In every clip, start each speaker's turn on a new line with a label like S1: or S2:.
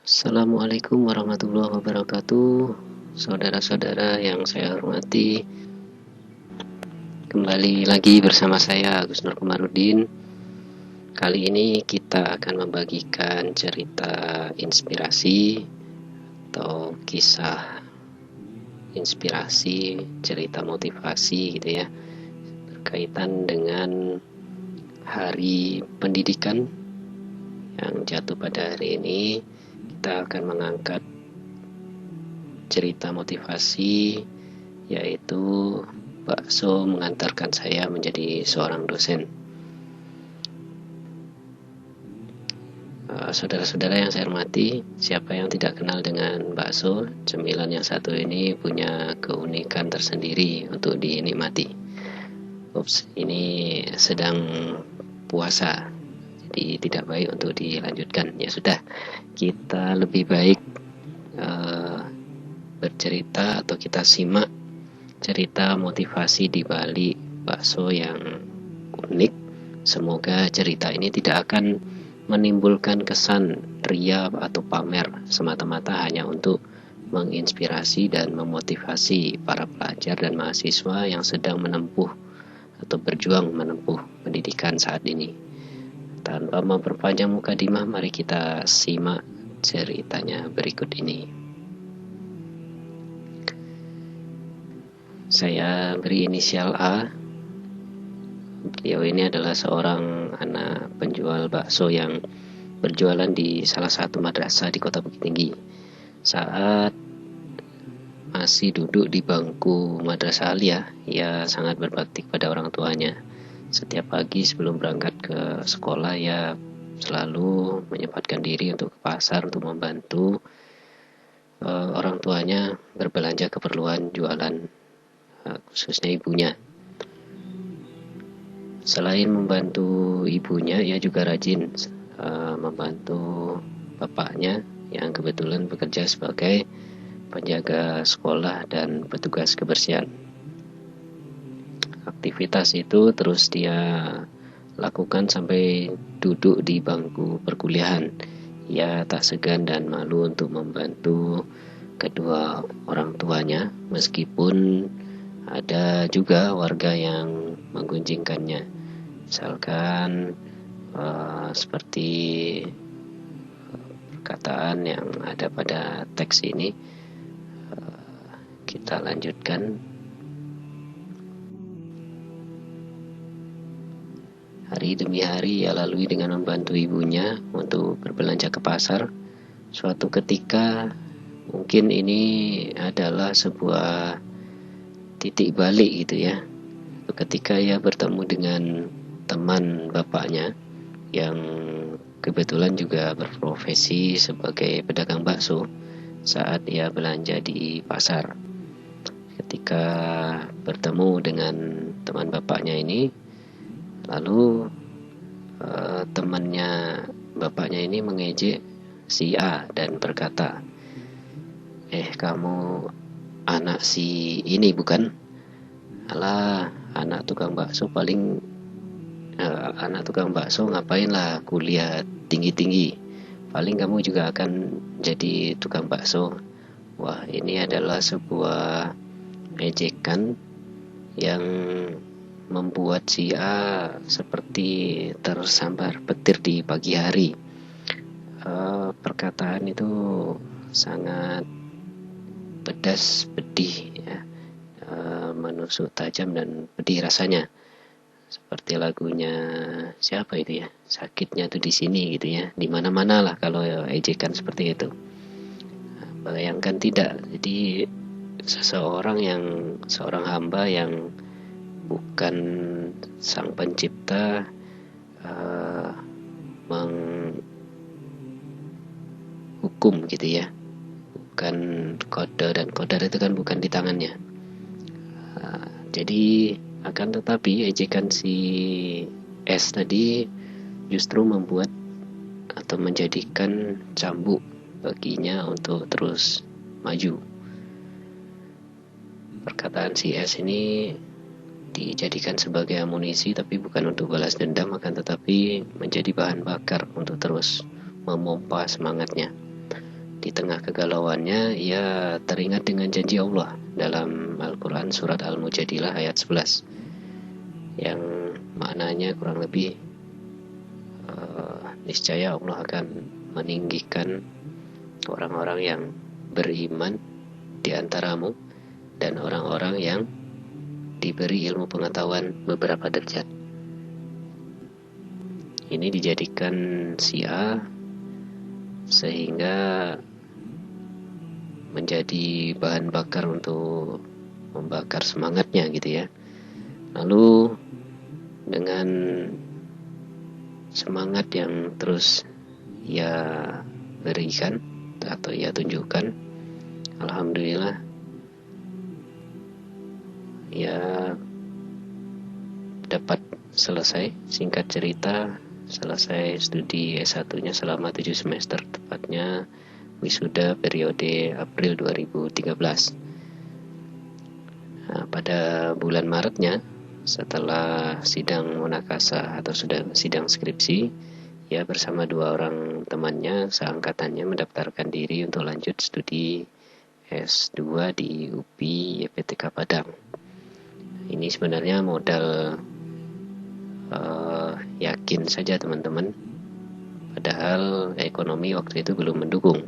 S1: Assalamualaikum warahmatullahi wabarakatuh. Saudara-saudara yang saya hormati, kembali lagi bersama saya Agus Nur Komarudin. Kali ini kita akan membagikan cerita inspirasi atau kisah inspirasi, cerita motivasi gitu ya, berkaitan dengan Hari Pendidikan yang jatuh pada hari ini. Kita akan mengangkat cerita motivasi, yaitu bakso mengantarkan saya menjadi seorang dosen. Saudara-saudara yang saya hormati, siapa yang tidak kenal dengan bakso? Cemilan yang satu ini punya keunikan tersendiri untuk dinikmati. Ini sedang puasa, jadi tidak baik untuk dilanjutkan. Ya sudah, kita lebih baik bercerita atau kita simak cerita motivasi di balik bakso yang unik. Semoga cerita ini tidak akan menimbulkan kesan ria atau pamer, semata-mata hanya untuk menginspirasi dan memotivasi para pelajar dan mahasiswa yang sedang menempuh atau berjuang menempuh pendidikan saat ini. Tanpa memperpanjang mukadimah, mari kita simak ceritanya berikut ini. Saya beri inisial A. Beliau ini adalah seorang anak penjual bakso yang berjualan di salah satu madrasah di Kota Bukit Tinggi. Saat masih duduk di bangku madrasah aliyah, ia sangat berbakti pada orang tuanya. Setiap pagi sebelum berangkat ke sekolah, ia selalu menyempatkan diri untuk ke pasar untuk membantu orang tuanya berbelanja keperluan jualan, khususnya ibunya. Selain membantu ibunya, ia juga rajin membantu bapaknya yang kebetulan bekerja sebagai penjaga sekolah dan petugas kebersihan. Aktivitas itu terus dia lakukan sampai duduk di bangku perkuliahan. Ia tak segan dan malu untuk membantu kedua orang tuanya, meskipun ada juga warga yang menggunjingkannya. Misalkan seperti perkataan yang ada pada teks ini. Kita lanjutkan. Hari demi hari ia lalui dengan membantu ibunya untuk berbelanja ke pasar. Suatu ketika, mungkin ini adalah sebuah titik balik gitu ya, ketika ia bertemu dengan teman bapaknya yang kebetulan juga berprofesi sebagai pedagang bakso saat ia belanja di pasar. Ketika bertemu dengan teman bapaknya ini, lalu temannya bapaknya ini mengejek si A dan berkata, kamu anak si ini bukan? Alah, anak tukang bakso anak tukang bakso ngapain lah kuliah tinggi-tinggi, paling kamu juga akan jadi tukang bakso. Wah, ini adalah sebuah ejekan yang membuat si A seperti tersambar petir di pagi hari. Perkataan itu sangat pedas, pedih ya, menusuk tajam dan pedih rasanya. Seperti lagunya siapa itu ya, sakitnya tuh di sini gitu ya, di mana-mana lah kalau ejekan seperti itu. Bayangkan tidak, jadi seorang hamba yang bukan sang pencipta menghukum gitu ya, bukan qadar, dan qadar itu kan bukan di tangannya. Jadi akan tetapi ejekan si S tadi justru membuat atau menjadikan cambuk baginya untuk terus maju. Perkataan si S ini dijadikan sebagai amunisi, tapi bukan untuk balas dendam, akan tetapi menjadi bahan bakar untuk terus memompa semangatnya. tengah kegalauannya ia teringat dengan janji Allah dalam Al-Quran surat Al-Mujadilah ayat 11 yang maknanya kurang lebih niscaya Allah akan meninggikan orang-orang yang beriman di antaramu dan orang-orang yang diberi ilmu pengetahuan beberapa derajat. Ini dijadikan syiar sehingga menjadi bahan bakar untuk membakar semangatnya gitu ya. Lalu dengan semangat yang terus ia berikan atau ia tunjukkan, alhamdulillah ia dapat selesai, singkat cerita selesai studi S1-nya selama 7 semester, tepatnya wisuda periode April 2013. Nah, pada bulan Maretnya setelah sidang munakasah atau sudah sidang skripsi, ia bersama 2 orang temannya seangkatannya mendaftarkan diri untuk lanjut studi S2 di UPI YPTK Padang. Ini sebenarnya modal yakin saja teman-teman, padahal ekonomi waktu itu belum mendukung.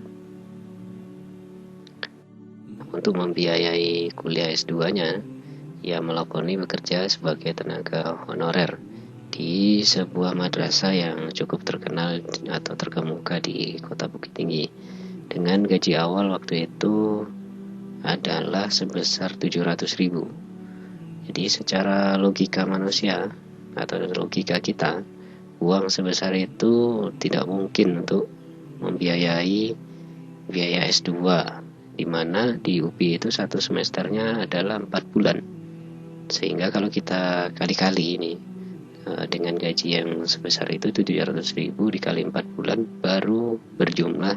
S1: Untuk membiayai kuliah S2-nya, ia melakoni bekerja sebagai tenaga honorer di sebuah madrasah yang cukup terkenal atau terkemuka di Kota Bukit Tinggi, dengan gaji awal waktu itu adalah sebesar 700.000. Jadi secara logika manusia atau logika kita, uang sebesar itu tidak mungkin untuk membiayai biaya S2, di mana di UPI itu 1 semesternya adalah 4 bulan. Sehingga kalau kita kali-kali ini dengan gaji yang sebesar itu 700.000 dikali 4 bulan baru berjumlah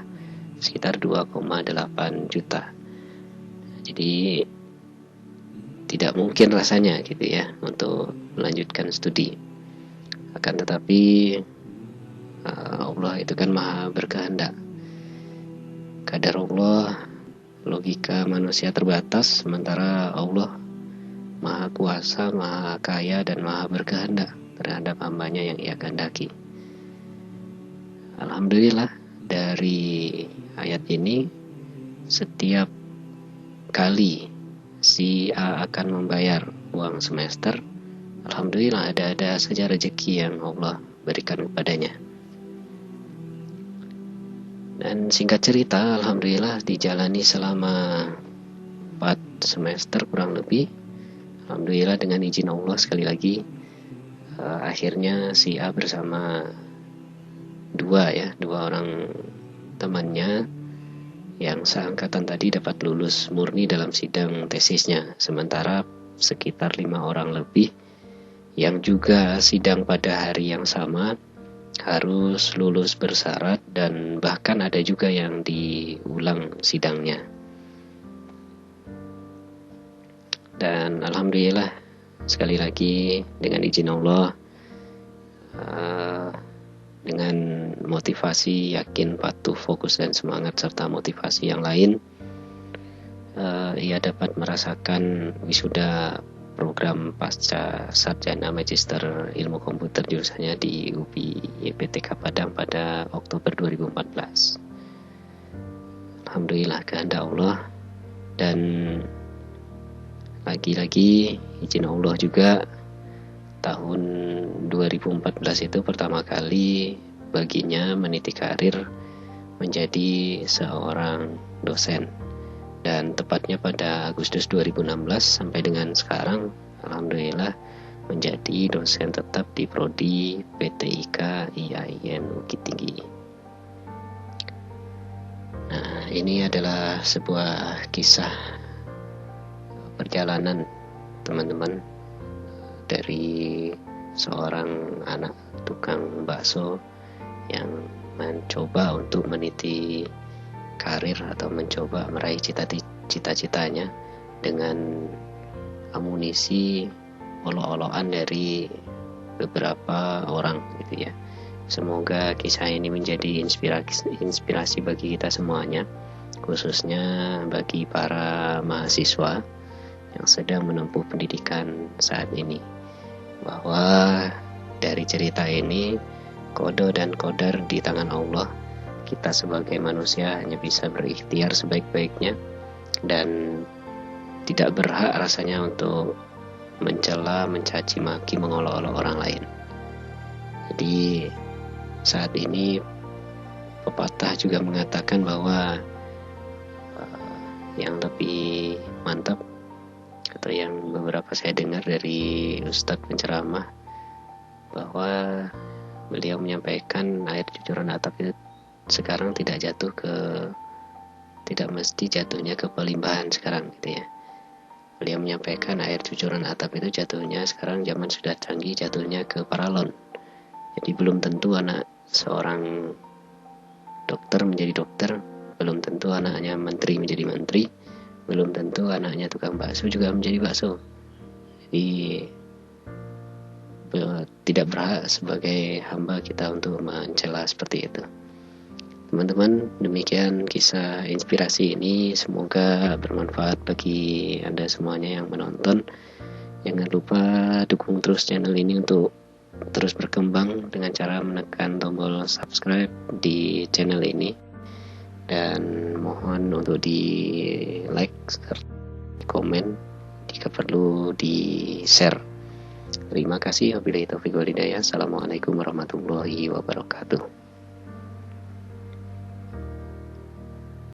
S1: sekitar 2,8 juta. Jadi tidak mungkin rasanya gitu ya untuk melanjutkan studi. Akan tetapi Allah itu kan maha berkehendak. Kadar Allah, logika manusia terbatas, sementara Allah maha kuasa, maha kaya, dan maha berkehendak terhadap hambanya yang ia kehendaki. Alhamdulillah, dari ayat ini setiap kali si A akan membayar uang semester, alhamdulillah ada saja rezeki yang Allah berikan kepadanya. Dan singkat cerita, alhamdulillah dijalani selama 4 semester kurang lebih. Alhamdulillah dengan izin Allah sekali lagi, akhirnya si A bersama 2 orang temannya yang seangkatan tadi dapat lulus murni dalam sidang tesisnya, sementara sekitar 5 orang lebih yang juga sidang pada hari yang sama harus lulus bersyarat, dan bahkan ada juga yang diulang sidangnya. Dan alhamdulillah sekali lagi dengan izin Allah, dengan motivasi, yakin, patuh, fokus, dan semangat serta motivasi yang lain, ia dapat merasakan wisuda program pasca sarjana magister ilmu komputer jurusannya di UPI YPTK Padang pada Oktober 2014. Alhamdulillah kehendak Allah, dan lagi-lagi izin Allah juga tahun 2014 itu pertama kali baginya meniti karir menjadi seorang dosen, dan tepatnya pada Agustus 2016 sampai dengan sekarang alhamdulillah menjadi dosen tetap di Prodi PTIK IAIN Bukit Tinggi. Nah, ini adalah sebuah kisah perjalanan teman-teman dari seorang anak tukang bakso yang mencoba untuk meniti karir atau mencoba meraih cita-citanya dengan amunisi olok-olokan dari beberapa orang gitu ya. Semoga kisah ini menjadi inspirasi bagi kita semuanya khususnya bagi para mahasiswa yang sedang menempuh pendidikan saat ini, bahwa dari cerita ini qada dan qadar di tangan Allah. Kita sebagai manusia hanya bisa berikhtiar sebaik-baiknya dan tidak berhak rasanya untuk mencela, mencaci maki, mengolok-olok orang lain. Jadi saat ini pepatah juga mengatakan bahwa yang lebih mantap, atau yang beberapa saya dengar dari Ustadz penceramah, bahwa beliau menyampaikan air cucuran atap itu sekarang tidak mesti jatuhnya ke pelimbahan sekarang gitu ya. Beliau menyampaikan air cucuran atap itu jatuhnya sekarang zaman sudah canggih, jatuhnya ke paralon. Jadi belum tentu anak seorang dokter menjadi dokter, belum tentu anaknya menteri menjadi menteri, belum tentu anaknya tukang bakso juga menjadi bakso. Jadi tidak berhak sebagai hamba kita untuk mencela seperti itu. Teman-teman, demikian kisah inspirasi ini, semoga bermanfaat bagi Anda semuanya yang menonton. Jangan lupa dukung terus channel ini untuk terus berkembang dengan cara menekan tombol subscribe di channel ini, dan mohon untuk di like serta komen, jika perlu di share. Terima kasih. Wabillahi taufiq wal hidayah. Assalamualaikum warahmatullahi wabarakatuh.